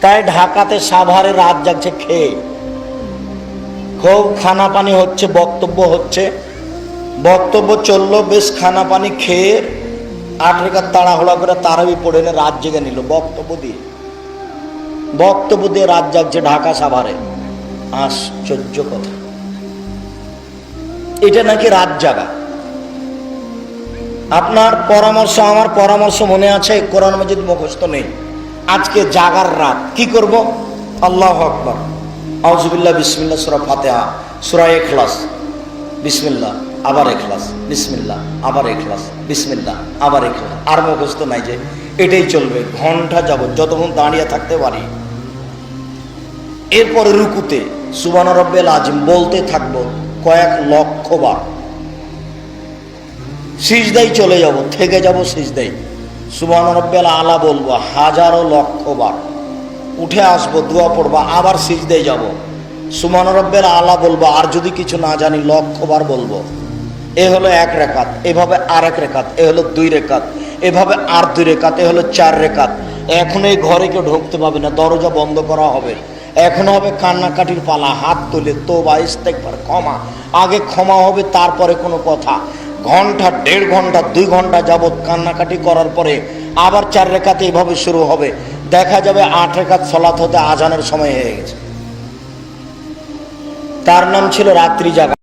তাই ঢাকাতে সাভারে রাত জাগছে খেয়ে, খুব খানা পানি হচ্ছে, বক্তব্য হচ্ছে, বক্তব্য চললো, বেশ খানা পানি খেয়ে 8 রেখাত তাড়াহুড়া করে তারাবি পড়ে এনে রাত জেগে নিল বক্তব্য দিয়ে রাত জাগছে ঢাকা সাভারে। আশ্চর্য কথা, এটা নাকি রাত জাগা। আপনার পরামর্শ, আমার পরামর্শ মনে আছে, কোরআন মাজিদ মুখস্থ নেই, আজকে জাগার রাত কি করব? আল্লাহু আকবার, আউযুবিল্লাহ, বিসমিল্লাহ, সূরা ফাতিহা, সূরা ইখলাস, বিসমিল্লাহ, আবার ইখলাস, বিসমিল্লাহ, আবার ইখলাস, বিসমিল্লাহ, আবার ইখলাস। আর মুখস্থ নাই যে, এটাই চলবে ঘন্টা যাবত যতক্ষণ দাঁড়িয়ে থাকতে পারি। এরপরে রুকুতে সুবহান রাব্বিল আযীম বলতে থাকবো কয়েক লক্ষ বার। সিজদায় চলে যাব, থেকে যাব সিজদায়, সুবহান রাব্বিল আলা বলবো হাজারো লক্ষ বার। উঠে আসবো, দোয়া পড়বো, আবার সিজদায় যাব, সুবহান রাব্বিল আলা বলবো, আর যদি কিছু না জানি লক্ষ বার বলবো। এ হলো 1 রেখাত, এভাবে আর 1 রেখাত, এ হলো 2 রেখাত, এভাবে আর 2 রেখাত, এ হলো 4 রেখাত। এখন এই ঘরে কেউ ঢুকতে পাবে না, দরজা বন্ধ করা হবে। এখন হবে কান্নাকাটির পালা, হাত তুলে তোবা, ইস্তেগফার, ক্ষমা। আগে ক্ষমা হবে, তারপরে কোনো কথা। ঘন্টা, 1.5 ঘন্টা, 2 ঘন্টা যাবৎ কান্নাকাটি করার পরে আবার 4 রেখাতে এইভাবে শুরু হবে। দেখা যাবে 8 রেখাত সালাত হতে আজানের সময় হয়ে গেছে। তার নাম ছিল রাত্রি জাগা।